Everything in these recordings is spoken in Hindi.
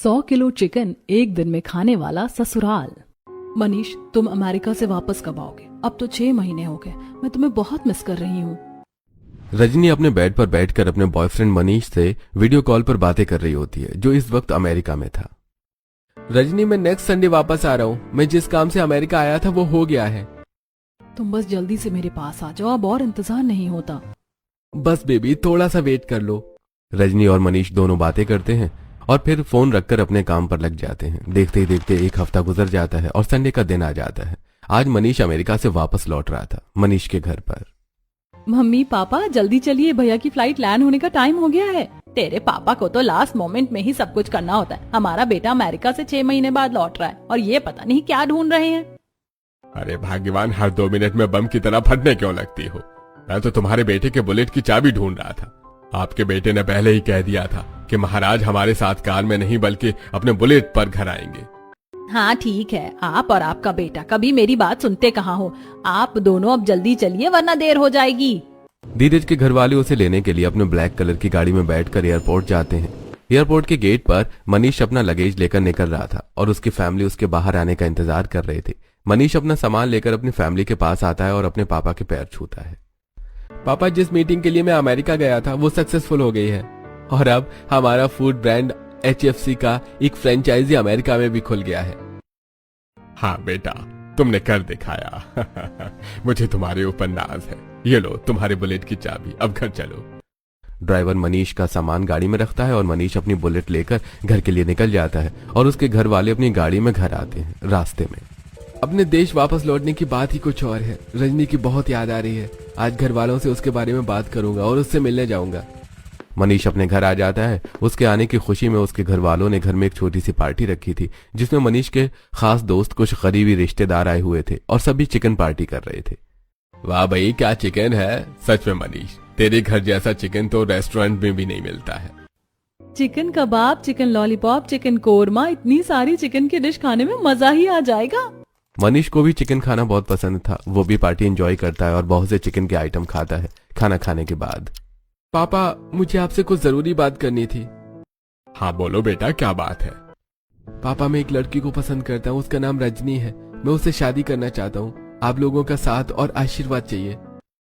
100 किलो चिकन एक दिन में खाने वाला ससुराल। मनीष, तुम अमेरिका से वापस कब आओगे? अब तो 6 महीने हो गए। मैं तुम्हें बहुत मिस कर रही हूँ। रजनी अपने बेड पर बैठकर अपने बॉयफ्रेंड मनीष से वीडियो कॉल पर बातें कर रही होती है, जो इस वक्त अमेरिका में था। रजनी, मैं नेक्स्ट संडे वापस आ रहा हूँ। मैं जिस काम से अमेरिका आया था वो हो गया है। तुम बस जल्दी से मेरे पास आ जाओ, अब और इंतजार नहीं होता। बस बेबी, थोड़ा सा वेट कर लो। रजनी और मनीष दोनों बातें करते हैं और फिर फोन रखकर अपने काम पर लग जाते हैं। देखते ही देखते एक हफ्ता गुजर जाता है और संडे का दिन आ जाता है। आज मनीष अमेरिका से वापस लौट रहा था मनीष के घर पर। मम्मी पापा जल्दी चलिए, भैया की फ्लाइट लैंड होने का टाइम हो गया है। तेरे पापा को तो लास्ट मोमेंट में ही सब कुछ करना होता है। हमारा बेटा अमेरिका से 6 महीने बाद लौट रहा है और ये पता नहीं क्या ढूंढ रहे हैं। अरे भाग्यवान, हर 2 मिनट में बम की तरह फटने क्यों लगती हो? मैं तो तुम्हारे बेटे के बुलेट की चाबी ढूंढ रहा था। आपके बेटे ने पहले ही कह दिया था कि महाराज हमारे साथ कार में नहीं बल्कि अपने बुलेट पर घर आएंगे। हाँ ठीक है, आप और आपका बेटा कभी मेरी बात सुनते कहाँ हो। आप दोनों अब जल्दी चलिए वरना देर हो जाएगी। धीरज के घर वाले उसे लेने के लिए अपने ब्लैक कलर की गाड़ी में बैठकर एयरपोर्ट जाते हैं। एयरपोर्ट के गेट पर मनीष अपना लगेज लेकर निकल रहा था और उसकी फैमिली उसके बाहर आने का इंतजार कर रहे थे। मनीष अपना सामान लेकर अपनी फैमिली के पास आता है और अपने पापा के पैर छूता है। पापा, जिस मीटिंग के लिए मैं अमेरिका गया था वो सक्सेसफुल हो गई है और अब हमारा फूड ब्रांड HFC का एक फ्रेंचाइजी अमेरिका में भी खुल गया है। हाँ बेटा, तुमने कर दिखाया। मुझे तुम्हारे ऊपर नाज है। ये लो तुम्हारे बुलेट की चाबी, अब घर चलो। ड्राइवर मनीष का सामान गाड़ी में रखता है और मनीष अपनी बुलेट लेकर घर के लिए निकल जाता है और उसके घर वाले अपनी गाड़ी में घर आते हैं। रास्ते में अपने देश वापस लौटने की बात ही कुछ और है। रजनी की बहुत याद आ रही है। आज घर वालों से उसके बारे में बात करूंगा और उससे मिलने जाऊंगा। मनीष अपने घर आ जाता है। उसके आने की खुशी में उसके घर वालों ने घर में एक छोटी सी पार्टी रखी थी, जिसमें मनीष के खास दोस्त, कुछ करीबी रिश्तेदार आए हुए थे और सभी चिकन पार्टी कर रहे थे। वाह भाई, क्या चिकन है! सच में मनीष, तेरे घर जैसा चिकन तो रेस्टोरेंट में भी नहीं मिलता है। चिकन कबाब, चिकन लॉलीपॉप, चिकन कोरमा, इतनी सारी चिकन की डिश खाने में मजा ही आ जाएगा। मनीष को भी चिकन खाना बहुत पसंद था। वो भी पार्टी एंजॉय करता है और बहुत से चिकन के आइटम खाता है खाना खाने के बाद। पापा, मुझे आपसे कुछ जरूरी बात करनी थी। हाँ बोलो बेटा, क्या बात है? पापा, मैं एक लड़की को पसंद करता हूँ। उसका नाम रजनी है। मैं उससे शादी करना चाहता हूँ। आप लोगों का साथ और आशीर्वाद चाहिए।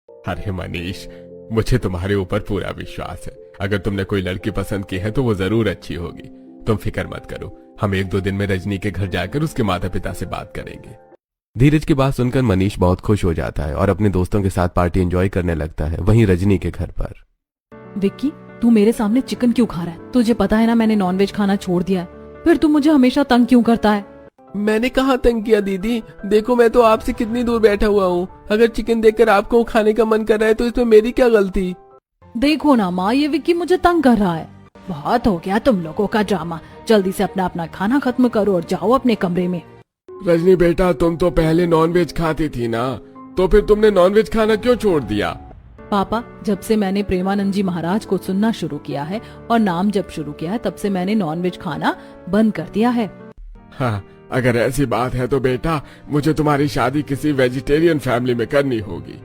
अरे मनीष, मुझे तुम्हारे ऊपर पूरा विश्वास है। अगर तुमने कोई लड़की पसंद की है तो वो जरूर अच्छी होगी। तुम फिक्र मत करो। हम 1-2 दिन में रजनी के घर जाकर उसके माता पिता से बात करेंगे। धीरज की बात सुनकर मनीष बहुत खुश हो जाता है और अपने दोस्तों के साथ पार्टी एंजॉय करने लगता है। वहीं रजनी के घर पर विक्की, तू मेरे सामने चिकन क्यों खा रहा है? तुझे पता है ना मैंने नॉनवेज खाना छोड़ दिया है। फिर तू मुझे हमेशा तंग क्यों करता है? मैंने कहाँ तंग किया दीदी? देखो, मैं तो आपसे कितनी दूर बैठा हुआ हूँ। अगर चिकन देखकर आपको खाने का मन कर रहा है तो इसमें मेरी क्या गलती? देखो ना माँ, ये विक्की मुझे तंग कर रहा है। बहुत हो गया तुम लोगों का ड्रामा। जल्दी से अपना अपना खाना खत्म करो और जाओ अपने कमरे में। रजनी बेटा, तुम तो पहले नॉनवेज खाती थी ना, तो फिर तुमने नॉनवेज खाना क्यों छोड़ दिया? पापा, जब से मैंने प्रेमानंद जी महाराज को सुनना शुरू किया है और नाम जब शुरू किया है, तब से मैंने नॉनवेज खाना बंद कर दिया है। हाँ, अगर ऐसी बात है तो बेटा, मुझे तुम्हारी शादी किसी वेजिटेरियन फैमिली में करनी होगी।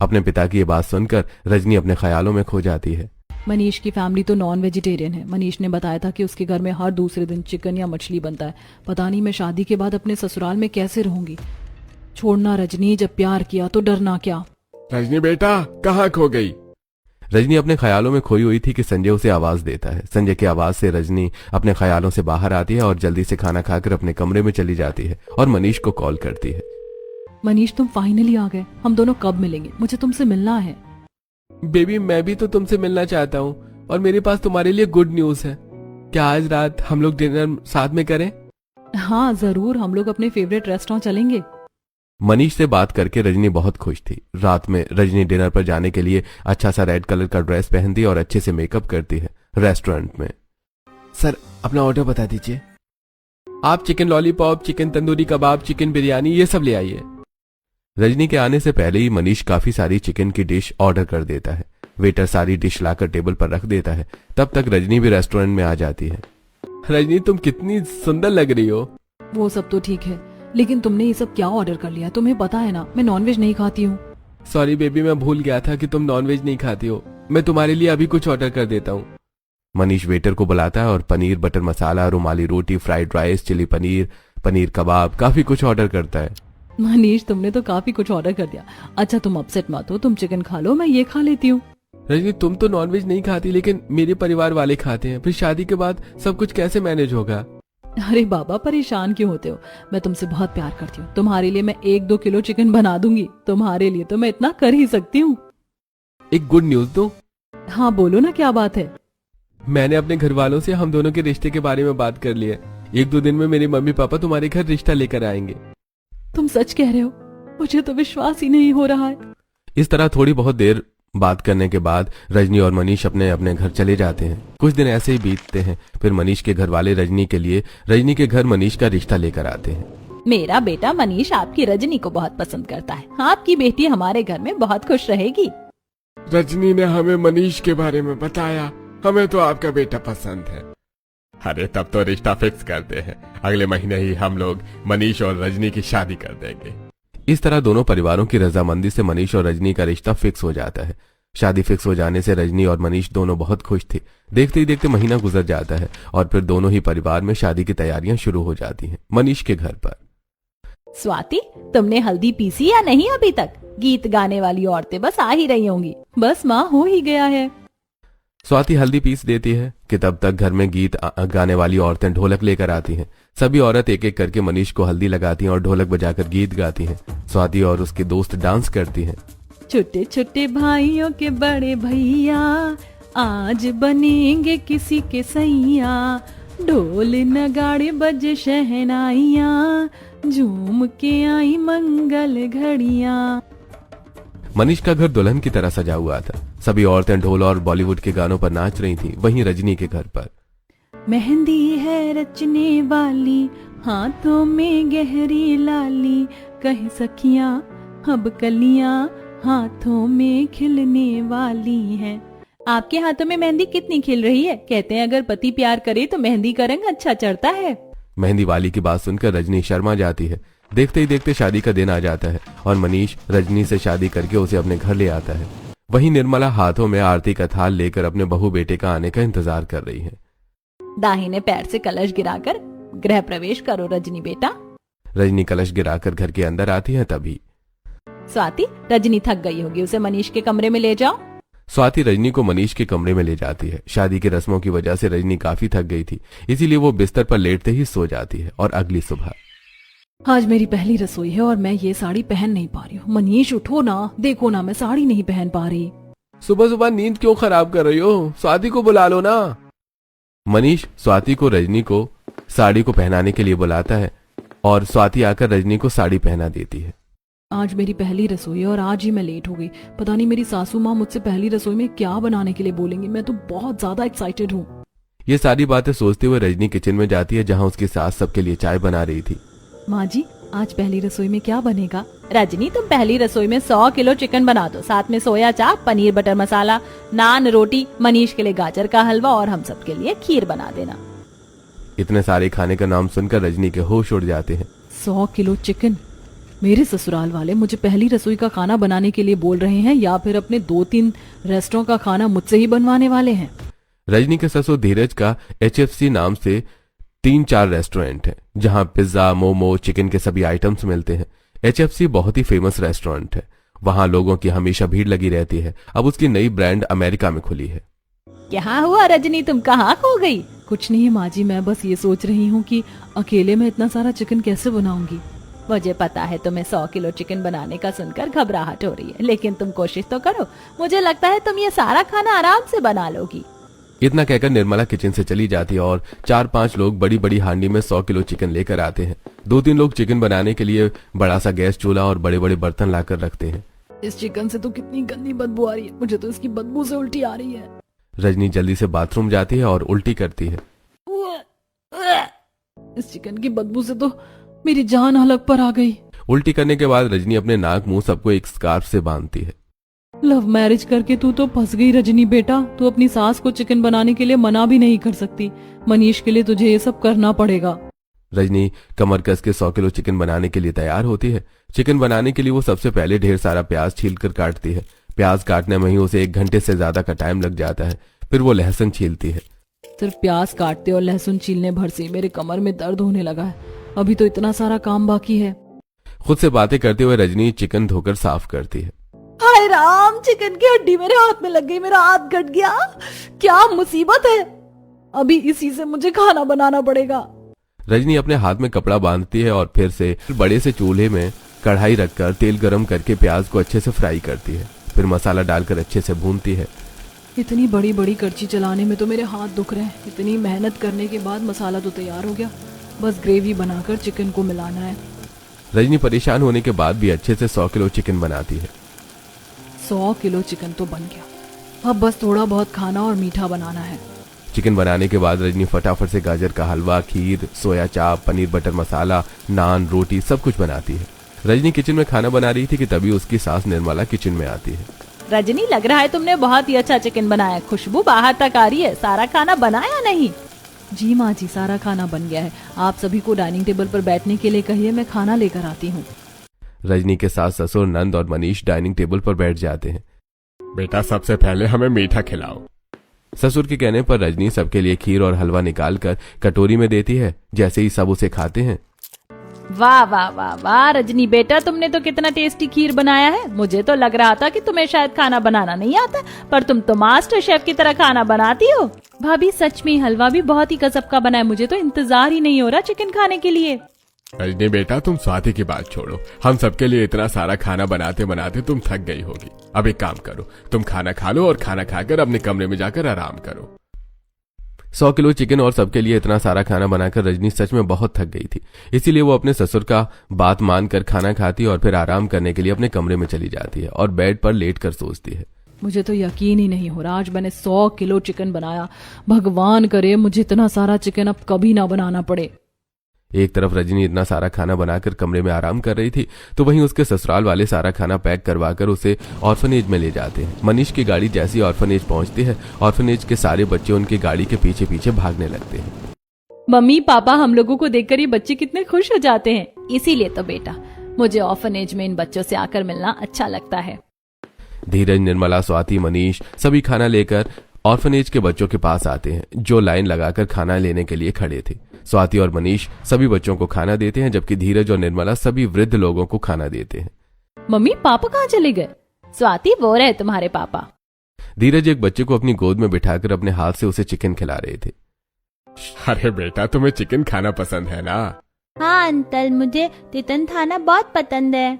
अपने पिता की ये बात सुनकर रजनी अपने ख्यालों में खो जाती है। मनीष की फैमिली तो नॉन वेजिटेरियन है। मनीष ने बताया था कि उसके घर में हर दूसरे दिन चिकन या मछली बनता है। पता नहीं मैं शादी के बाद अपने ससुराल में कैसे रहूंगी। छोड़ना रजनी, जब प्यार किया तो डरना क्या। रजनी बेटा, कहाँ खो गई? रजनी अपने ख्यालों में खोई हुई थी कि संजय उसे आवाज देता है। संजय की आवाज से रजनी अपने ख्यालों से बाहर आती है और जल्दी से खाना खाकर अपने कमरे में चली जाती है और मनीष को कॉल करती है। मनीष, तुम फाइनली आ गए। हम दोनों कब मिलेंगे? मुझे तुमसे मिलना है। बेबी, मैं भी तो तुमसे मिलना चाहता हूँ और मेरे पास तुम्हारे लिए गुड न्यूज है। क्या आज रात हम लोग डिनर साथ में करें? हाँ जरूर, हम लोग अपने फेवरेट रेस्टोरेंट चलेंगे। मनीष से बात करके रजनी बहुत खुश थी। रात में रजनी डिनर पर जाने के लिए अच्छा सा रेड कलर का ड्रेस पहनती और अच्छे से मेकअप करती है। रेस्टोरेंट में, सर अपना ऑर्डर बता दीजिए। आप चिकन लॉलीपॉप, चिकन तंदूरी कबाब, चिकन बिरयानी ये सब ले आइए। रजनी के आने से पहले ही मनीष काफी सारी चिकन की डिश ऑर्डर कर देता है। वेटर सारी डिश लाकर टेबल पर रख देता है। तब तक रजनी भी रेस्टोरेंट में आ जाती है। रजनी, तुम कितनी सुंदर लग रही हो। वो सब तो ठीक है, लेकिन तुमने ये सब क्या ऑर्डर कर लिया? तुम्हें पता है ना मैं नॉनवेज नहीं खाती हूँ। सॉरी बेबी, मैं भूल गया था कि तुम नॉनवेज नहीं खाती हो। मैं तुम्हारे लिए अभी कुछ ऑर्डर कर देता हूँ। मनीष वेटर को बुलाता है और पनीर बटर मसाला, रुमाली रोटी, fried rice, chilli paneer, paneer kebab, काफी कुछ ऑर्डर करता है। मनीष तुमने तो काफी कुछ ऑर्डर कर दिया। अच्छा तुम अपसेट मत हो, तुम चिकन खा लो, मैं ये खा लेती हूँ। रजनी तुम तो नॉनवेज नहीं खाती, लेकिन मेरे परिवार वाले खाते हैं, फिर शादी के बाद सब कुछ कैसे मैनेज होगा? अरे बाबा परेशान क्यों होते हो, मैं तुमसे बहुत प्यार करती हूँ। तुम्हारे लिए मैं 1-2 किलो चिकन बना दूंगी, तुम्हारे लिए तो मैं इतना कर ही सकती हूँ। एक गुड न्यूज दो। हाँ बोलो ना, क्या बात है? मैंने अपने घर वालों से हम दोनों के रिश्ते के बारे में बात कर ली है। 1-2 दिन में मेरे मम्मी पापा तुम्हारे घर रिश्ता लेकर आएंगे। तुम सच कह रहे हो? मुझे तो विश्वास ही नहीं हो रहा है। इस तरह थोड़ी बहुत देर बात करने के बाद रजनी और मनीष अपने अपने घर चले जाते हैं। कुछ दिन ऐसे ही बीतते हैं। फिर मनीष के घर वाले रजनी के लिए रजनी के घर मनीष का रिश्ता लेकर आते हैं। मेरा बेटा मनीष आपकी रजनी को बहुत पसंद करता है, आपकी बेटी हमारे घर में बहुत खुश रहेगी। रजनी ने हमें मनीष के बारे में बताया, हमें तो आपका बेटा पसंद है। अरे तब तो रिश्ता फिक्स करते हैं, अगले महीने ही हम लोग मनीष और रजनी की शादी कर देंगे। इस तरह दोनों परिवारों की रजामंदी से मनीष और रजनी का रिश्ता फिक्स हो जाता है। शादी फिक्स हो जाने से रजनी और मनीष दोनों बहुत खुश थे। देखते ही देखते महीना गुजर जाता है और फिर दोनों ही परिवार में शादी की तैयारियां शुरू हो जाती हैं। मनीष के घर पर स्वाति, तुमने हल्दी पीसी या नहीं अभी तक? गीत गाने वाली औरतें बस आ ही रही होंगी। बस माँ हो ही गया है। स्वाति हल्दी पीस देती है कि तब तक घर में गीत गाने वाली औरतें ढोलक लेकर आती हैं। सभी औरत एक एक करके मनीष को हल्दी लगाती हैं और ढोलक बजाकर गीत गाती हैं। स्वाति और उसके दोस्त डांस करती हैं। छोटे छोटे भाइयों के बड़े भैया आज बनेंगे किसी के सैया, ढोल नगाड़े बजे शहनाइयाँ, झूम के आई मंगल घड़ियाँ। मनीष का घर दुल्हन की तरह सजा हुआ था। सभी औरतें ढोल और बॉलीवुड के गानों पर नाच रही थीं। वहीं रजनी के घर पर मेहंदी है रचने वाली, हाथों में गहरी लाली, कहीं सखियां अब कलियां हाथों में खिलने वाली हैं। आपके हाथों में मेहंदी कितनी खिल रही है? कहते हैं अगर पति प्यार करे तो मेहंदी का रंग अच्छा चढ़ता है। मेहंदी वाली की बात सुनकर रजनी शर्मा जाती है। देखते ही देखते शादी का दिन आ जाता है और मनीष रजनी से शादी करके उसे अपने घर ले आता है। वहीं निर्मला हाथों में आरती का थाल लेकर अपने बहू बेटे का आने का इंतजार कर रही है। दाहिने पैर से कलश गिराकर गृह प्रवेश करो रजनी बेटा। रजनी कलश गिराकर घर के अंदर आती है। तभी स्वाति, रजनी थक गई होगी, उसे मनीष के कमरे में ले जाओ। स्वाति रजनी को मनीष के कमरे में ले जाती है। शादी की रस्मों की वजह से रजनी काफी थक गई थी, इसीलिए वो बिस्तर पर लेटते ही सो जाती है। और अगली सुबह आज मेरी पहली रसोई है और मैं ये साड़ी पहन नहीं पा रही हूँ। मनीष उठो ना, देखो ना मैं साड़ी नहीं पहन पा रही। सुबह सुबह नींद क्यों खराब कर रही हो? स्वाति को बुला लो ना। मनीष स्वाति को रजनी को साड़ी को पहनाने के लिए बुलाता है और स्वाति आकर रजनी को साड़ी पहना देती है। आज मेरी पहली रसोई है और आज ही मैं लेट हो गई। पता नहीं मेरी सासू माँ मुझसे पहली रसोई में क्या बनाने के लिए बोलेंगी। मैं तो बहुत ज्यादा एक्साइटेड हूँ। ये सारी बातें सोचते हुए रजनी किचन में जाती है, जहाँ उसकी सास सबके लिए चाय बना रही थी। माँ जी, आज पहली रसोई में क्या बनेगा? रजनी, तुम पहली रसोई में 100 किलो चिकन बना दो, साथ में सोया चाप, पनीर बटर मसाला, नान, रोटी, मनीष के लिए गाजर का हलवा और हम सब के लिए खीर बना देना। इतने सारे खाने का नाम सुनकर रजनी के होश उड़ जाते हैं। 100 किलो चिकन? मेरे ससुराल वाले मुझे पहली रसोई का खाना बनाने के लिए बोल रहे हैं या फिर अपने 2-3 रेस्टोरेंट का खाना मुझसे ही बनवाने वाले हैं। रजनी के ससुर धीरज का HFC नाम से 3-4 रेस्टोरेंट है, जहां पिज्जा, मोमो, चिकन के सभी आइटम्स मिलते हैं। HFC बहुत ही फेमस रेस्टोरेंट है, वहां लोगों की हमेशा भीड़ लगी रहती है। अब उसकी नई ब्रांड अमेरिका में खुली है। क्या हुआ रजनी, तुम कहाँ खो गई? कुछ नहीं माँ जी, मैं बस ये सोच रही हूँ कि अकेले में इतना सारा चिकन कैसे बनाऊंगी। मुझे पता है तुम्हें 100 किलो चिकन बनाने का सुनकर घबराहट हो रही है, लेकिन तुम कोशिश तो करो। मुझे लगता है तुम ये सारा खाना आराम से बना लोगी। इतना कहकर निर्मला किचन से चली जाती है और 4-5 लोग बड़ी बड़ी हांडी में 100 किलो चिकन लेकर आते हैं। 2-3 लोग चिकन बनाने के लिए बड़ा सा गैस चूल्हा और बड़े बड़े बर्तन लाकर रखते हैं। इस चिकन से तो कितनी गंदी बदबू आ रही है, मुझे तो इसकी बदबू से उल्टी आ रही है। रजनी जल्दी से बाथरूम जाती है और उल्टी करती है। इस चिकन की बदबू से तो मेरी जान हलक पर आ गई। उल्टी करने के बाद रजनी अपने नाक मुंह सबको एक स्कार्फ से बांधती है। लव मैरिज करके तू तो फंस गई रजनी बेटा। तू अपनी सास को चिकन बनाने के लिए मना भी नहीं कर सकती। मनीष के लिए तुझे ये सब करना पड़ेगा। रजनी कमर कस के 100 किलो चिकन बनाने के लिए तैयार होती है। चिकन बनाने के लिए वो सबसे पहले ढेर सारा प्याज छीलकर काटती है। प्याज काटने में ही उसे 1 घंटे से ज्यादा का टाइम लग जाता है। फिर वो लहसुन छीलती है। सिर्फ प्याज काटते और लहसुन छीलने भर से मेरे कमर में दर्द होने लगा है। अभी तो इतना सारा काम बाकी है। खुद से बातें करते हुए रजनी चिकन धोकर साफ करती है। हाय राम, चिकन की हड्डी मेरे हाथ में लग गई, मेरा हाथ कट गया। क्या मुसीबत है, अभी इसी से मुझे खाना बनाना पड़ेगा। रजनी अपने हाथ में कपड़ा बांधती है और फिर से बड़े से चूल्हे में कढ़ाई रखकर तेल गरम करके प्याज को अच्छे से फ्राई करती है। फिर मसाला डालकर अच्छे से भूनती है। इतनी बड़ी बड़ी करछी चलाने में तो मेरे हाथ दुख रहे हैं। इतनी मेहनत करने के बाद मसाला तो तैयार हो गया, बस ग्रेवी बनाकर चिकन को मिलाना है। रजनी परेशान होने के बाद भी अच्छे से 100 किलो चिकन बनाती है। 100 किलो चिकन तो बन गया, अब बस थोड़ा बहुत खाना और मीठा बनाना है। चिकन बनाने के बाद रजनी फटाफट से गाजर का हलवा, खीर, सोया चाप, पनीर बटर मसाला, नान, रोटी सब कुछ बनाती है। रजनी किचन में खाना बना रही थी कि तभी उसकी सास निर्मला किचन में आती है। रजनी, लग रहा है तुमने बहुत ही अच्छा चिकन बनाया, खुशबू बाहर तक आ रही है। सारा खाना बनाया नहीं? जी माँ जी, सारा खाना बन गया है। आप सभी को डाइनिंग टेबल पर बैठने के लिए कहिए, मैं खाना लेकर आती हूँ। रजनी के सास ससुर नंद और मनीष डाइनिंग टेबल पर बैठ जाते हैं। बेटा सबसे पहले हमें मीठा खिलाओ। ससुर के कहने पर रजनी सबके लिए खीर और हलवा निकालकर कटोरी में देती है। जैसे ही सब उसे खाते हैं, वाह वाह वाह वाह रजनी बेटा, तुमने तो कितना टेस्टी खीर बनाया है। मुझे तो लग रहा था कि तुम्हें शायद खाना बनाना नहीं आता, पर तुम तो मास्टर शेफ की तरह खाना बनाती हो। भाभी सच में हलवा भी बहुत ही गजब का बना है, मुझे तो इंतजार ही नहीं हो रहा चिकन खाने के लिए। रजनी बेटा, तुम स्वाति की बात छोड़ो, हम सबके लिए इतना सारा खाना बनाते बनाते तुम थक गई होगी। अब एक काम करो, तुम खाना खा लो और खाना खाकर अपने कमरे में जाकर आराम करो। 100 किलो चिकन और सबके लिए इतना सारा खाना बनाकर रजनी सच में बहुत थक गई थी। इसीलिए वो अपने ससुर का बात मानकर खाना खाती और फिर आराम करने के लिए अपने कमरे में चली जाती है और बेड पर लेट कर सोचती है। मुझे तो यकीन ही नहीं हो रहा, आज मैंने 100 किलो चिकन बनाया। भगवान करे मुझे इतना सारा चिकन अब कभी ना बनाना पड़े। एक तरफ रजनी इतना सारा खाना बनाकर कमरे में आराम कर रही थी, तो वहीं उसके ससुराल वाले सारा खाना पैक करवाकर उसे ऑर्फनेज में ले जाते हैं। मनीष की गाड़ी जैसी ऑर्फनेज पहुंचती है, ऑर्फनेज के सारे बच्चे उनकी गाड़ी के पीछे पीछे भागने लगते हैं। मम्मी पापा, हम लोगों को देखकर ये बच्चे कितने खुश हो जाते हैं। इसीलिए तो बेटा मुझे ऑर्फनेज में इन बच्चों से आकर मिलना अच्छा लगता है। धीरज, निर्मला, स्वाति, मनीष सभी खाना लेकर ऑर्फनेज के बच्चों के पास आते हैं, जो लाइन लगाकर खाना लेने के लिए खड़े थे। स्वाति और मनीष सभी बच्चों को खाना देते हैं, जबकि धीरज और निर्मला सभी वृद्ध लोगों को खाना देते हैं। मम्मी पापा कहाँ चले गए? स्वाति, वो रहे तुम्हारे पापा। धीरज एक बच्चे को अपनी गोद में बिठाकर अपने हाथ से उसे चिकन खिला रहे थे। अरे बेटा, तुम्हें चिकन खाना पसंद है ना? हाँ अंकल, मुझे चिकन खाना बहुत पसंद है।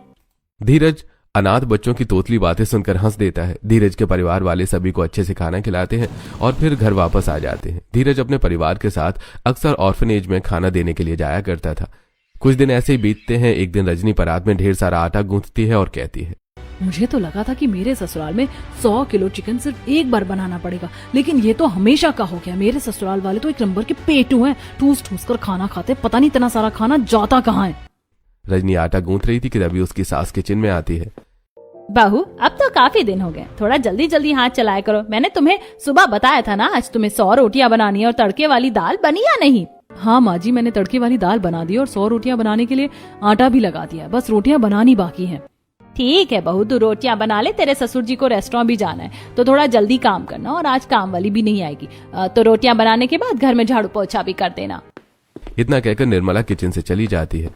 धीरज अनाथ बच्चों की तोतली बातें सुनकर हंस देता है। धीरज के परिवार वाले सभी को अच्छे से खाना खिलाते हैं और फिर घर वापस आ जाते हैं। धीरज अपने परिवार के साथ अक्सर ऑर्फनेज में खाना देने के लिए जाया करता था। कुछ दिन ऐसे ही बीतते हैं। एक दिन रजनी परात में ढेर सारा आटा गूंथती है और कहती है, मुझे तो लगा था कि मेरे ससुराल में 100 किलो चिकन सिर्फ एक बार बनाना पड़ेगा, लेकिन ये तो हमेशा का हो गया। मेरे ससुराल वाले तो एक नंबर के पेटू हैं, ठूस ठूस कर खाना खाते, पता नहीं इतना सारा खाना जाता कहाँ है। रजनी आटा गूंथ रही थी कि तभी उसकी सास किचन में आती है। बहू, अब तो काफी दिन हो गए, थोड़ा जल्दी जल्दी हाथ चलाया करो। मैंने तुम्हें सुबह बताया था ना, आज तुम्हें 100 रोटियां बनानी है और तड़के वाली दाल बनी या नहीं? हाँ माँ जी, मैंने तड़के वाली दाल बना दी और 100 रोटियां बनाने के लिए आटा भी लगा दिया, बस रोटियां बनानी बाकी है। ठीक है बहू, तू रोटियां बना ले। तेरे ससुर जी को रेस्टोरेंट भी जाना है, तो थोड़ा जल्दी काम करना, और आज काम वाली भी नहीं आएगी, तो रोटियां बनाने के बाद घर में झाड़ू पोछा भी कर देना। इतना कहकर निर्मला किचन से चली जाती है।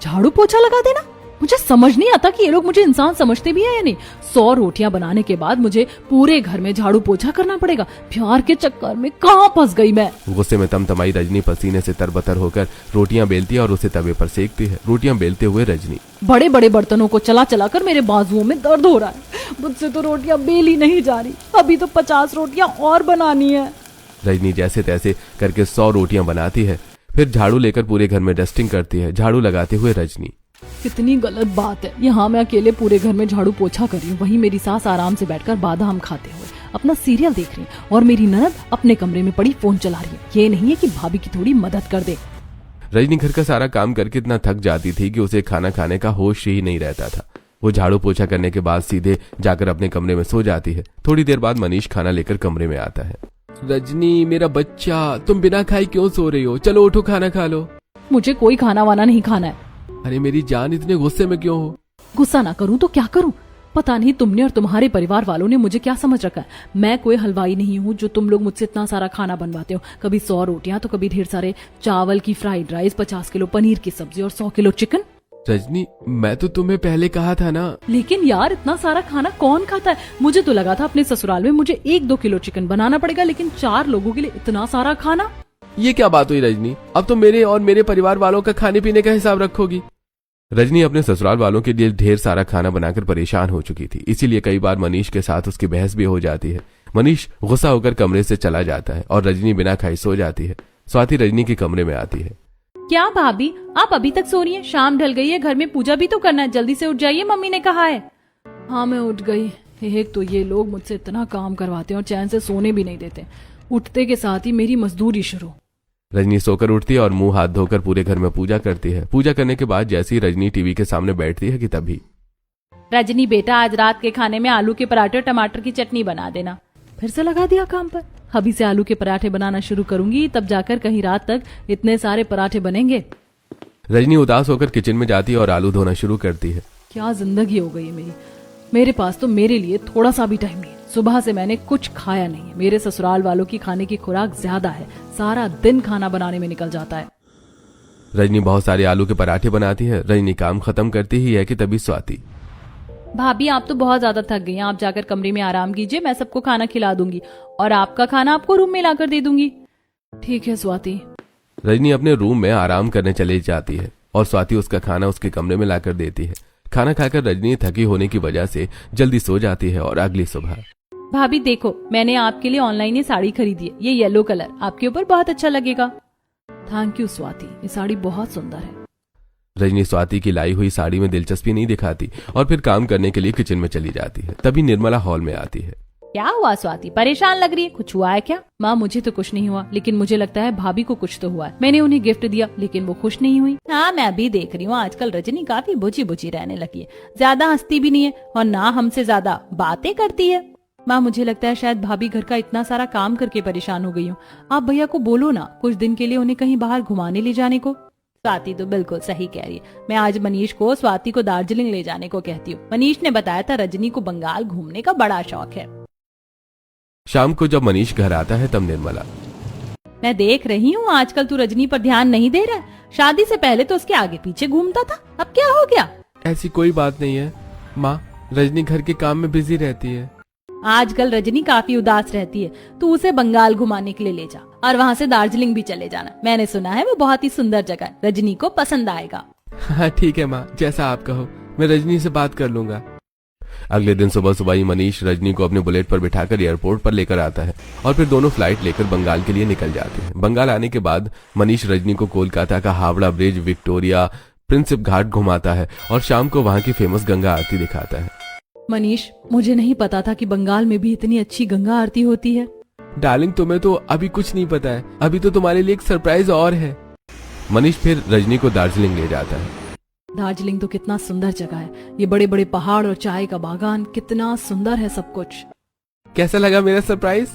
झाड़ू पोछा लगा देना? मुझे समझ नहीं आता कि ये लोग मुझे इंसान समझते भी है या नहीं। 100 रोटियां बनाने के बाद मुझे पूरे घर में झाड़ू पोछा करना पड़ेगा। प्यार के चक्कर में कहाँ फंस गई मैं। गुस्से में तमतमाई रजनी पसीने से तरबतर होकर रोटियां बेलती है और उसे तवे पर सेकती है। रोटियां बेलते हुए रजनी, बड़े बड़े बर्तनों को चला चला कर मेरे बाजुओं में दर्द हो रहा है। मुझसे तो रोटियां बेली नहीं जा रही, अभी तो 50 रोटियां और बनानी है। रजनी जैसे तैसे करके 100 रोटियां बनाती है, फिर झाड़ू लेकर पूरे घर में डस्टिंग करती है। झाड़ू लगाते हुए रजनी, कितनी गलत बात है, यहाँ मैं अकेले पूरे घर में झाड़ू पोछा कर रही हूँ, वहीं मेरी सास आराम से बैठकर बादाम खाते हुए अपना सीरियल देख रही है और मेरी ननद अपने कमरे में पड़ी फोन चला रही है। ये नहीं है कि भाभी की थोड़ी मदद कर दे। रजनी घर का सारा काम करके इतना थक जाती थी कि उसे खाना खाने का होश ही नहीं रहता था। वो झाड़ू पोछा करने के बाद सीधे जाकर अपने कमरे में सो जाती है। थोड़ी देर बाद मनीष खाना लेकर कमरे में आता है। रजनी मेरा बच्चा, तुम बिना खाए क्यों सो रही हो? चलो उठो, खाना खा लो। मुझे कोई खाना वाना नहीं खाना है। अरे मेरी जान, इतने गुस्से में क्यों हो? गुस्सा ना करूं तो क्या करूं? पता नहीं तुमने और तुम्हारे परिवार वालों ने मुझे क्या समझ रखा है। मैं कोई हलवाई नहीं हूँ जो तुम लोग मुझसे इतना सारा खाना बनवाते हो। कभी 100 रोटियां तो कभी ढेर सारे चावल की फ्राइड राइस, 50 किलो पनीर की सब्जी और 100 किलो चिकन। रजनी, मैं तो तुम्हें पहले कहा था ना। लेकिन यार इतना सारा खाना कौन खाता है? मुझे तो लगा था अपने ससुराल में मुझे 1-2 किलो चिकन बनाना पड़ेगा, लेकिन 4 लोगों के लिए इतना सारा खाना। ये क्या बात हुई रजनी? अब तो मेरे और मेरे परिवार वालों का खाने पीने का हिसाब रखोगी। रजनी अपने ससुराल वालों के लिए ढेर सारा खाना बनाकर परेशान हो चुकी थी, इसीलिए कई बार मनीष के साथ उसकी बहस भी हो जाती है। मनीष गुस्सा होकर कमरे से चला जाता है और रजनी बिना खाई सो जाती है। स्वाति रजनी के कमरे में आती है। क्या भाभी, आप अभी तक सो रही हैं? शाम ढल गई है, घर में पूजा भी तो करना है, जल्दी से उठ जाइए, मम्मी ने कहा है। हाँ मैं उठ गई। एक तो ये लोग मुझसे इतना काम करवाते हैं और चैन से सोने भी नहीं देते। उठते के साथ ही मेरी मजदूरी शुरू। रजनी सोकर उठती है और मुंह हाथ धोकर पूरे घर में पूजा करती है। पूजा करने के बाद जैसे ही रजनी टीवी के सामने बैठती है कि तभी रजनी बेटा, आज रात के खाने में आलू के पराठे और टमाटर की चटनी बना देना। फिर से लगा दिया काम पर। अभी से आलू के पराठे बनाना शुरू करूंगी, तब जाकर कहीं रात तक इतने सारे पराठे बनेंगे। रजनी उदास होकर किचन में जाती है और आलू धोना शुरू करती है। क्या जिंदगी हो गई है मेरी। मेरे पास तो मेरे लिए थोड़ा सा भी टाइम नहीं है। सुबह से मैंने कुछ खाया नहीं है। मेरे ससुराल वालों की खाने की खुराक ज्यादा है, सारा दिन खाना बनाने में निकल जाता है। रजनी बहुत सारे आलू के पराठे बनाती है। रजनी काम खत्म करती ही है कि तभी स्वाति। भाभी, आप तो बहुत ज्यादा थक गई हैं, आप जाकर कमरे में आराम कीजिए, मैं सबको खाना खिला दूंगी और आपका खाना आपको रूम में लाकर दे दूंगी। ठीक है स्वाति। रजनी अपने रूम में आराम करने चली जाती है और स्वाति उसका खाना उसके कमरे में लाकर देती है। खाना खाकर रजनी थकी होने की वजह से जल्दी सो जाती है और अगली सुबह। भाभी देखो, मैंने आपके लिए ऑनलाइन ये साड़ी खरीदी है, ये येलो कलर आपके ऊपर बहुत अच्छा लगेगा। थैंक यू स्वाति, ये साड़ी बहुत सुंदर है। रजनी स्वाति की लाई हुई साड़ी में दिलचस्पी नहीं दिखाती और फिर काम करने के लिए किचन में चली जाती है। तभी निर्मला हॉल में आती है। क्या हुआ स्वाति, परेशान लग रही है? कुछ हुआ है क्या? माँ मुझे तो कुछ नहीं हुआ, लेकिन मुझे लगता है भाभी को कुछ तो हुआ है। मैंने उन्हें गिफ्ट दिया लेकिन वो खुश नहीं हुई। हाँ, मैं भी देख रही हूँ आजकल रजनी काफी बुझी बुझी रहने लगी है, ज्यादा हंसती भी नहीं है और ना हमसे ज्यादा बातें करती है। माँ मुझे लगता है शायद भाभी घर का इतना सारा काम करके परेशान हो गई हूँ। आप भैया को बोलो ना कुछ दिन के लिए उन्हें कहीं बाहर घुमाने ले जाने को। स्वाति तो बिल्कुल सही कह रही है। मैं आज मनीष को स्वाति को दार्जिलिंग ले जाने को कहती हूँ। मनीष ने बताया था रजनी को बंगाल घूमने का बड़ा शौक है। शाम को जब मनीष घर आता है तब निर्मला। मैं देख रही हूँ आजकल तू रजनी पर ध्यान नहीं दे रहा है। शादी से पहले तो उसके आगे पीछे घूमता था, अब क्या हो गया? ऐसी कोई बात नहीं है माँ, रजनी घर के काम में बिजी रहती है। आजकल रजनी काफी उदास रहती है, तू उसे बंगाल घुमाने के लिए ले जा और वहाँ से दार्जिलिंग भी चले जाना। मैंने सुना है वो बहुत ही सुंदर जगह है, रजनी को पसंद आएगा। हाँ ठीक है माँ, जैसा आप कहो, मैं रजनी से बात कर लूंगा। अगले दिन सुबह सुबह ही मनीष रजनी को अपने बुलेट पर बिठाकर एयरपोर्ट पर लेकर आता है और फिर दोनों फ्लाइट लेकर बंगाल के लिए निकल जाते हैं। बंगाल आने के बाद मनीष रजनी को कोलकाता का हावड़ा ब्रिज, विक्टोरिया, प्रिंसिप घाट घुमाता है और शाम को वहाँ की फेमस गंगा आरती दिखाता है। मनीष, मुझे नहीं पता था कि बंगाल में भी इतनी अच्छी गंगा आरती होती है। डार्लिंग, तुम्हें तो अभी कुछ नहीं पता है, अभी तो तुम्हारे लिए एक सरप्राइज और है। मनीष फिर रजनी को दार्जिलिंग ले जाता है। दार्जिलिंग तो कितना सुंदर जगह है, ये बड़े बड़े पहाड़ और चाय का बागान, कितना सुंदर है सब कुछ। कैसा लगा मेरा सरप्राइज?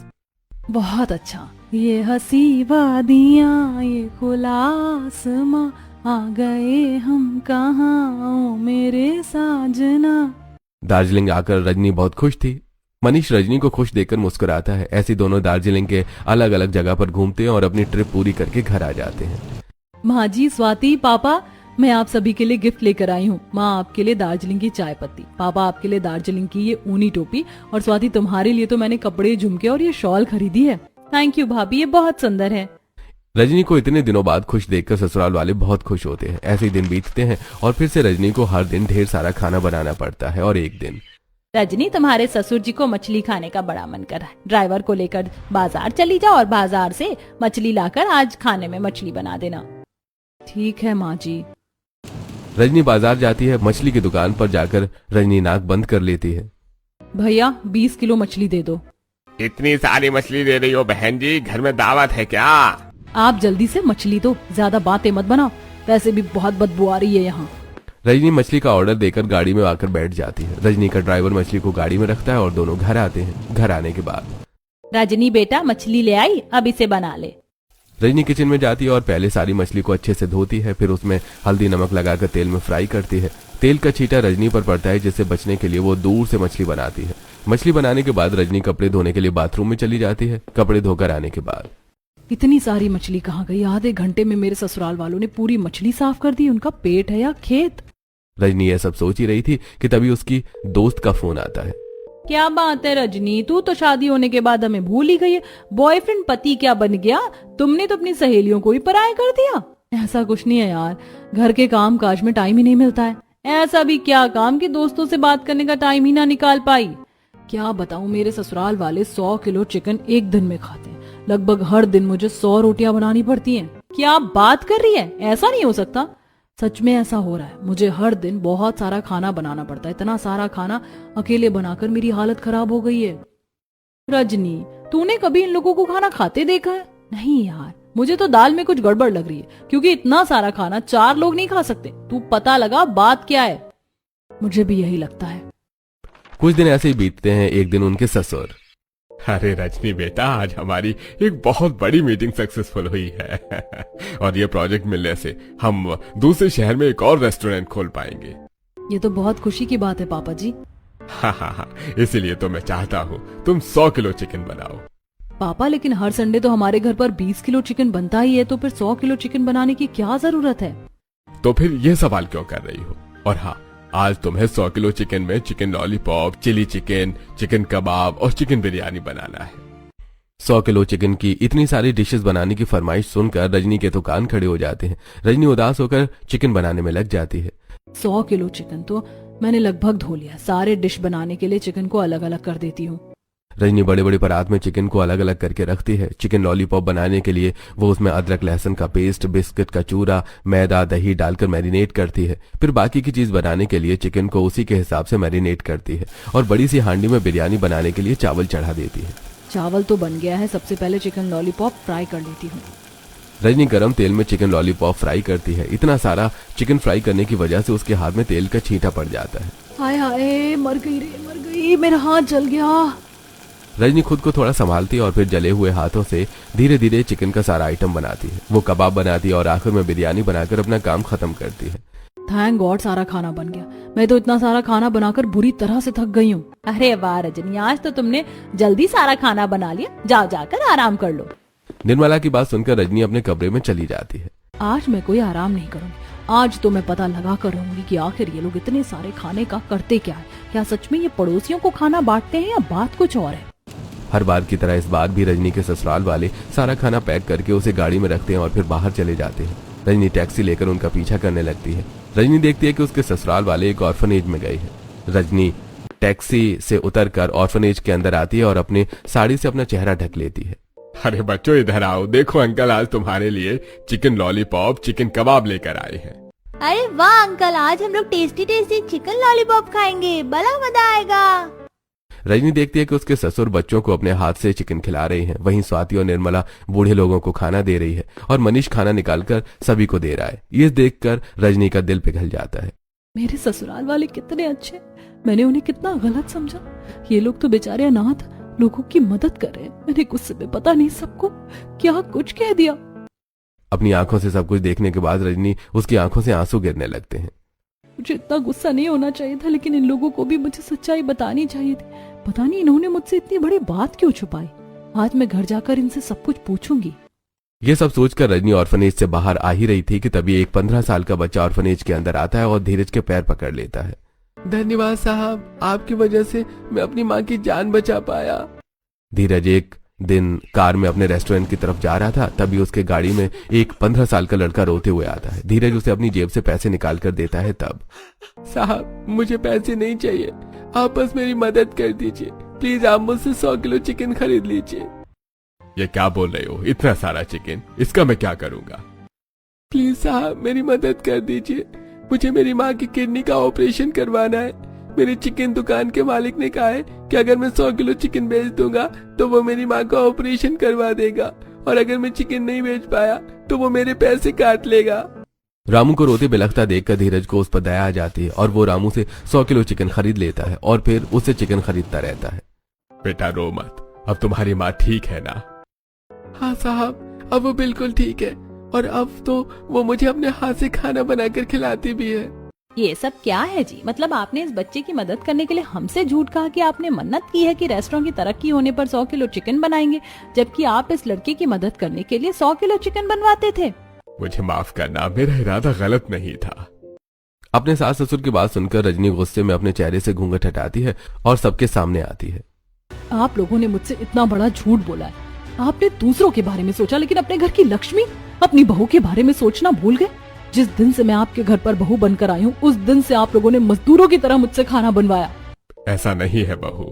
बहुत अच्छा। ये हंसी वादियां, ये खुला आसमां, आ गए हम कहाँ ओ मेरे साजना। दार्जिलिंग आकर रजनी बहुत खुश थी। मनीष रजनी को खुश देखकर मुस्कुराता है। ऐसे दोनों दार्जिलिंग के अलग अलग जगह पर घूमते हैं और अपनी ट्रिप पूरी करके घर आ जाते हैं। माँ जी, स्वाति, पापा, मैं आप सभी के लिए गिफ्ट लेकर आई हूँ। माँ आपके लिए दार्जिलिंग की चाय पत्ती, पापा आपके लिए दार्जिलिंग की ये ऊनी टोपी और स्वाति तुम्हारे लिए तो मैंने कपड़े, झुमके और ये शॉल खरीदी है। थैंक यू भाभी, ये बहुत सुंदर है। रजनी को इतने दिनों बाद खुश देखकर ससुराल वाले बहुत खुश होते हैं। ऐसे ही दिन बीतते हैं और फिर से रजनी को हर दिन ढेर सारा खाना बनाना पड़ता है। और एक दिन, रजनी, तुम्हारे ससुर जी को मछली खाने का बड़ा मन कर रहा है, ड्राइवर को लेकर बाजार चली जाओ और बाजार से मछली लाकर आज खाने में मछली बना देना। ठीक है माँ जी। रजनी बाजार जाती है। मछली की दुकान पर जाकर रजनी नाक बंद कर लेती है। भैया 20 किलो मछली दे दो। इतनी सारी मछली दे रही हो बहन जी, घर में दावत है क्या? आप जल्दी से मछली दो, ज्यादा बातें मत बनाओ, वैसे भी बहुत बदबू आ रही है यहाँ। रजनी मछली का ऑर्डर देकर गाड़ी में आकर बैठ जाती है। रजनी का ड्राइवर मछली को गाड़ी में रखता है और दोनों घर आते हैं। घर आने के बाद, रजनी बेटा मछली ले आई, अब इसे बना ले। रजनी किचन में जाती है और पहले सारी मछली को अच्छे से धोती है, फिर उसमें हल्दी नमक लगाकर तेल में फ्राई करती है। तेल का छींटा रजनी पर पड़ता है, जिससे बचने के लिए वो दूर से मछली बनाती है। मछली बनाने के बाद रजनी कपड़े धोने के लिए बाथरूम में चली जाती है। कपड़े धोकर आने के बाद इतनी सारी मछली कहाँ गई? आधे घंटे में मेरे ससुराल वालों ने पूरी मछली साफ कर दी। उनका पेट है या खेत? रजनी यह सब सोच ही रही थी कि तभी उसकी दोस्त का फोन आता है। क्या बात है रजनी, तू तो शादी होने के बाद हमें भूल ही गई है। बॉयफ्रेंड पति क्या बन गया? तुमने तो अपनी सहेलियों को ही पराया कर दिया। ऐसा कुछ नहीं है यार, घर के काम काज में टाइम ही नहीं मिलता है। ऐसा भी क्या काम कि दोस्तों से बात करने का टाइम ही ना निकाल पाई? क्या बताऊं, मेरे ससुराल वाले 100 किलो चिकन एक दिन में खाते हैं। लगभग हर दिन मुझे 100 रोटियां बनानी पड़ती हैं। क्या बात कर रही है? ऐसा नहीं हो सकता। सच में ऐसा हो रहा है। मुझे हर दिन बहुत सारा खाना बनाना पड़ता है। इतना सारा खाना अकेले बनाकर मेरी हालत खराब हो गई है। रजनी, तूने कभी इन लोगों को खाना खाते देखा है? नहीं यार, मुझे तो दाल में कुछ गड़बड़ लग रही है, क्योंकि इतना सारा खाना 4 लोग नहीं खा सकते। तू पता लगा बात क्या है। मुझे भी यही लगता है। कुछ दिन ऐसे ही बीतते हैं। एक दिन उनके ससुर, अरे रजनी बेटा, आज हमारी एक बहुत बड़ी मीटिंग सक्सेसफुल हुई है और ये प्रोजेक्ट मिलने से हम दूसरे शहर में एक और रेस्टोरेंट खोल पाएंगे। ये तो बहुत खुशी की बात है पापा जी। हाँ, इसीलिए तो मैं चाहता हूँ तुम 100 किलो चिकन बनाओ। पापा, लेकिन हर संडे तो हमारे घर पर 20 किलो चिकन बनता ही है, तो फिर 100 किलो चिकन बनाने की क्या जरूरत है? तो फिर ये सवाल क्यों कर रही हो? और हाँ, आज तुम्हें 100 किलो चिकन में chicken lollipop, chilli chicken, chicken kebab और चिकन बिरयानी बनाना है। 100 किलो चिकन की इतनी सारी डिशेस बनाने की फरमाइश सुनकर रजनी के तो कान खड़े हो जाते हैं। रजनी उदास होकर चिकन बनाने में लग जाती है। 100 किलो चिकन तो मैंने लगभग धो लिया। सारे डिश बनाने के लिए चिकन को अलग अलग कर देती हूँ। रजनी बड़े बड़े परात में चिकन को अलग अलग करके रखती है। चिकन लॉलीपॉप बनाने के लिए वो उसमें अदरक लहसुन का पेस्ट, बिस्किट का चूरा, मैदा, दही डालकर मैरिनेट करती है। फिर बाकी की चीज बनाने के लिए चिकन को उसी के हिसाब से मैरिनेट करती है और बड़ी सी हांडी में बिरयानी बनाने के लिए चावल चढ़ा देती है। चावल तो बन गया है। सबसे पहले चिकन लॉलीपॉप फ्राई कर लेती हूँ। रजनी गरम तेल में चिकन लॉलीपॉप फ्राई करती है। इतना सारा चिकन फ्राई करने की वजह से उसके हाथ में तेल का छींटा पड़ जाता है। हाय हाय, मर गई रे, मर गई, मेरा हाथ जल गया। रजनी खुद को थोड़ा संभालती है और फिर जले हुए हाथों से धीरे धीरे चिकन का सारा आइटम बनाती है। वो कबाब बनाती है और आखिर में बिरयानी बनाकर अपना काम खत्म करती है। थैंक गॉड, सारा खाना बन गया। मैं तो इतना सारा खाना बनाकर बुरी तरह से थक गई हूँ। अरे वाह रजनी, आज तो तुमने जल्दी सारा खाना बना लिया। जाओ जाकर आराम कर लो। निर्मला की बात सुनकर रजनी अपने कमरे में चली जाती है। आज मैं कोई आराम नहीं करूंगी। आज तो मैं पता लगा कर रहूंगी कि आखिर ये लोग इतने सारे खाने का करते क्या है। क्या सच में ये पड़ोसियों को खाना बांटते हैं या बात कुछ और है? हर बार की तरह इस बार भी रजनी के ससुराल वाले सारा खाना पैक करके उसे गाड़ी में रखते हैं और फिर बाहर चले जाते हैं। रजनी टैक्सी लेकर उनका पीछा करने लगती है। रजनी देखती है कि उसके ससुराल वाले एक ऑर्फनेज में गए हैं। रजनी टैक्सी से उतरकर ऑर्फनेज के अंदर आती है और अपनी साड़ी से अपना चेहरा ढक लेती है। अरे बच्चों, इधर आओ। देखो अंकल आज तुम्हारे लिए चिकन लॉलीपॉप, चिकन कबाब लेकर आए हैं। अरे वाह अंकल, आज हम लोग टेस्टी टेस्टी चिकन लॉलीपॉप खाएंगे। बड़ा मजा आएगा। रजनी देखती है कि उसके ससुर बच्चों को अपने हाथ से चिकन खिला रहे हैं। वहीं स्वाति और निर्मला बूढ़े लोगों को खाना दे रही है और मनीष खाना निकालकर सभी को दे रहा है। ये देखकर रजनी का दिल पिघल जाता है। मेरे ससुराल वाले कितने अच्छे। मैंने उन्हें कितना गलत समझा। ये लोग तो बेचारे अनाथ लोगों की मदद कर रहे हैं। मैंने गुस्से में पता नहीं सबको क्या कुछ कह दिया। अपनी आंखों से सब कुछ देखने के बाद रजनी उसकी आंखों से आंसू गिरने लगते हैं। मुझे इतना गुस्सा नहीं होना चाहिए था, लेकिन इन लोगों को भी मुझे सच्चाई बतानी चाहिए थी। पता नहीं इन्होंने मुझसे इतनी बड़ी बात क्यों छुपाई। आज मैं घर जाकर इनसे सब कुछ पूछूंगी। ये सब सोचकर रजनी ऑर्फनेज से बाहर आ ही रही थी कि तभी एक 15 साल का बच्चा ऑर्फनेज के अंदर आता है और धीरज के पैर पकड़ लेता है। धन्यवाद साहब, आपकी वजह से मैं अपनी माँ की जान बचा पाया। धीरज एक दिन कार में अपने रेस्टोरेंट की तरफ जा रहा था। तभी उसके गाड़ी में एक 15 साल का लड़का रोते हुए आता है। धीरज उसे अपनी जेब से पैसे निकाल कर देता है। तब साहब, मुझे पैसे नहीं चाहिए, आप बस मेरी मदद कर दीजिए। प्लीज आप मुझसे 100 किलो चिकन खरीद लीजिए। ये क्या बोल रहे हो? इतना सारा चिकन, इसका मैं क्या करूंगा? प्लीज साहब मेरी मदद कर दीजिए। मुझे मेरी माँ की किडनी का ऑपरेशन करवाना है। मेरी चिकन दुकान के मालिक ने कहा है कि अगर मैं 100 किलो चिकन बेच दूंगा तो वो मेरी माँ का ऑपरेशन करवा देगा, और अगर मैं चिकन नहीं बेच पाया तो वो मेरे पैसे काट लेगा। रामू को रोते बिलखता देखकर धीरज को उस पर दया आ जाती है और वो रामू से 100 किलो चिकन खरीद लेता है और फिर उससे चिकन खरीदता रहता है। बेटा रो मत, अब तुम्हारी माँ ठीक है ना? हाँ साहब, अब वो बिल्कुल ठीक है, और अब तो वो मुझे अपने हाथ से खाना बनाकर खिलाती भी है। ये सब क्या है जी? मतलब आपने इस बच्चे की मदद करने के लिए हमसे झूठ कहा कि आपने मन्नत की है कि रेस्टोरेंट की तरक्की होने पर 100 किलो चिकन बनाएंगे, जबकि आप इस लड़के की मदद करने के लिए 100 किलो चिकन बनवाते थे। मुझे माफ करना, मेरा इरादा गलत नहीं था। अपने सास ससुर की बात सुनकर रजनी गुस्से में अपने चेहरे से घूंघट हटाती है और सबके सामने आती है। आप लोगों ने मुझसे इतना बड़ा झूठ बोला है। आपने दूसरों के बारे में सोचा, लेकिन अपने घर की लक्ष्मी, अपनी बहू के बारे में सोचना भूल गए। जिस दिन से मैं आपके घर पर बहू बनकर आई हूँ, उस दिन से आप लोगों ने मजदूरों की तरह मुझसे खाना बनवाया। ऐसा नहीं है बहू।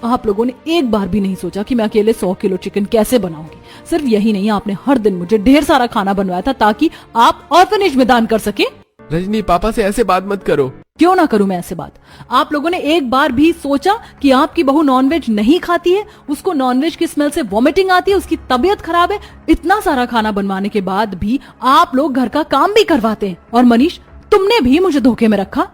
आप लोगों ने एक बार भी नहीं सोचा कि मैं अकेले 100 किलो चिकन कैसे बनाऊंगी। सिर्फ यही नहीं, आपने हर दिन मुझे ढेर सारा खाना बनवाया था ताकि आप ऑर्फनेज में दान कर सके। रजनी, पापा से ऐसे बात मत करो। क्यों ना करूं मैं ऐसे बात? आप लोगों ने एक बार भी सोचा कि आपकी बहू नॉनवेज नहीं खाती है, उसको नॉनवेज की स्मेल से वॉमिटिंग आती है, उसकी तबीयत खराब है। इतना सारा खाना बनवाने के बाद भी आप लोग घर का काम भी करवाते हैं। और मनीष, तुमने भी मुझे धोखे में रखा।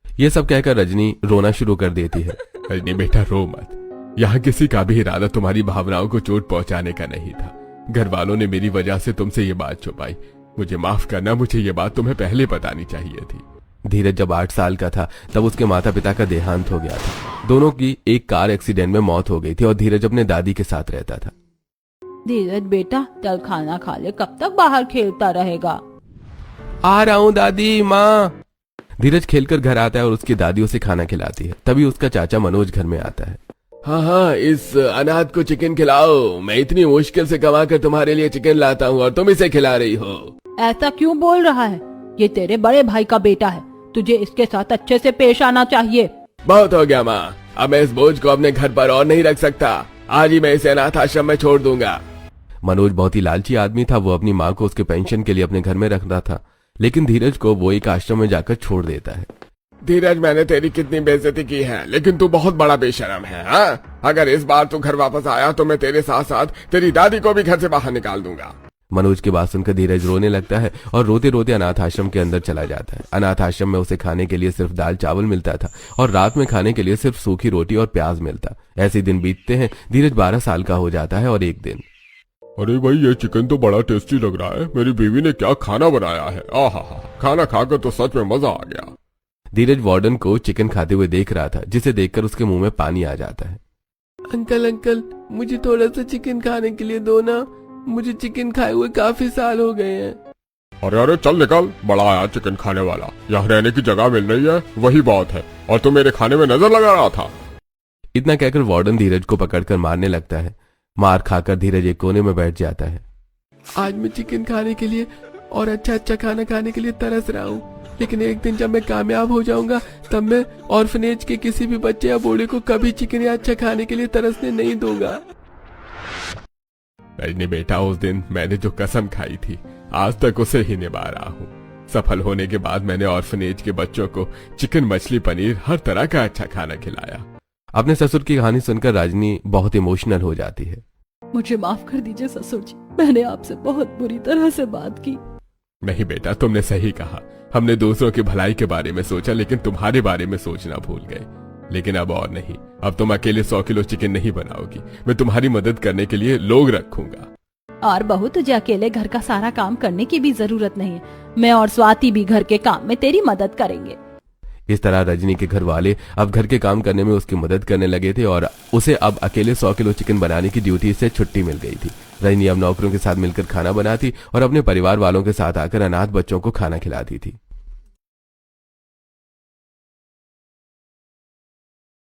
ये सब कहकर रजनी रोना शुरू कर देती है। रजनी बेटा, रो मत। यहाँ किसी का भी इरादा तुम्हारी भावनाओं को चोट पहुंचाने का नहीं था। घर वालों ने मेरी वजह से तुमसे ये बात छुपाई। मुझे माफ करना, मुझे ये बात तुम्हें पहले बतानी चाहिए थी। धीरज जब 8 साल का था तब उसके माता पिता का देहांत हो गया था। दोनों की एक कार एक्सीडेंट में मौत हो गई थी और धीरज अपने दादी के साथ रहता था। धीरज बेटा, चल खाना खा ले, कब तक बाहर खेलता रहेगा? आ रहा हूँ दादी माँ। धीरज खेलकर घर आता है और उसकी दादी उसे खाना खिलाती है। तभी उसका चाचा मनोज घर में आता है। हाँ, इस अनाथ को चिकन खिलाओ। मैं इतनी मुश्किल से कमा कर तुम्हारे लिए चिकन लाता हूँ और तुम इसे खिला रही हो। ऐसा क्यों बोल रहा है? ये तेरे बड़े भाई का बेटा है, तुझे इसके साथ अच्छे से पेश आना चाहिए। बहुत हो गया माँ, अब मैं इस बोझ को अपने घर पर और नहीं रख सकता। आज ही मैं इसे अनाथ आश्रम में छोड़ दूंगा। मनोज बहुत ही लालची आदमी था। वो अपनी माँ को उसके पेंशन के लिए अपने घर में रखता था, लेकिन धीरज को वो एक आश्रम में जाकर छोड़ देता है। धीरज, मैंने तेरी कितनी बेइज्जती की है, लेकिन तू बहुत बड़ा बेशरम है। हाँ, अगर इस बार तू घर वापस आया तो मैं तेरे साथ साथ तेरी दादी को भी घर से बाहर निकाल दूंगा। मनोज की बात सुनकर धीरज रोने लगता है और रोते रोते अनाथ आश्रम के अंदर चला जाता है। अनाथ आश्रम में उसे खाने के लिए सिर्फ दाल चावल मिलता था और रात में खाने के लिए सिर्फ सूखी रोटी और प्याज मिलता। ऐसे दिन बीतते हैं। धीरज 12 साल का हो जाता है और एक दिन, अरे भाई, ये चिकन तो बड़ा टेस्टी लग रहा है। मेरी बीवी ने क्या खाना बनाया है। आहा, खाना खाकर तो सच में मजा आ गया। धीरज वार्डन को चिकन खाते हुए देख रहा था, जिसे देखकर उसके मुंह में पानी आ जाता है। अंकल, मुझे थोड़ा सा चिकन खाने के लिए दो ना। मुझे चिकन खाए हुए काफी साल हो गए हैं। अरे चल निकल, बड़ा आया चिकन खाने वाला। यहाँ रहने की जगह मिल रही है, वही बहुत है। और तू मेरे खाने में नजर लगा रहा था। इतना कहकर वार्डन धीरज को पकड़कर मारने लगता है। मार खाकर धीरज एक कोने में बैठ जाता है। आज मैं चिकन खाने के लिए और अच्छा खाना खाने के लिए तरस रहा हूँ, लेकिन एक दिन जब मैं कामयाब हो जाऊंगा तब मैं ऑर्फनेज के किसी भी बच्चे या बूढ़े को कभी चिकन या अच्छा खाने के लिए तरसने नहीं दूंगा। रजनी बेटा, उस दिन मैंने जो कसम खाई थी, आज तक उसे ही निभा रहा हूँ। सफल होने के बाद मैंने ऑर्फनेज के बच्चों को चिकन, मछली, पनीर, हर तरह का अच्छा खाना खिलाया। अपने ससुर की कहानी सुनकर रजनी बहुत इमोशनल हो जाती है। मुझे माफ कर दीजिए ससुर जी, मैंने आपसे बहुत बुरी तरह से बात की। नहीं बेटा, तुमने सही कहा। हमने दूसरों की भलाई के बारे में सोचा, लेकिन तुम्हारे बारे में सोचना भूल गए। लेकिन अब और नहीं, अब तुम अकेले 100 किलो चिकन नहीं बनाओगी। मैं तुम्हारी मदद करने के लिए लोग रखूंगा। और बहू, तुझे अकेले घर का सारा काम करने की भी जरूरत नहीं है। मैं और स्वाति भी घर के काम में तेरी मदद करेंगे। इस तरह रजनी के घर वाले अब घर के काम करने में उसकी मदद करने लगे थे और उसे अब अकेले 100 किलो चिकन बनाने की ड्यूटी से छुट्टी मिल गई थी। रजनी अब नौकरों के साथ मिलकर खाना बनाती और अपने परिवार वालों के साथ आकर अनाथ बच्चों को खाना खिलाती थी।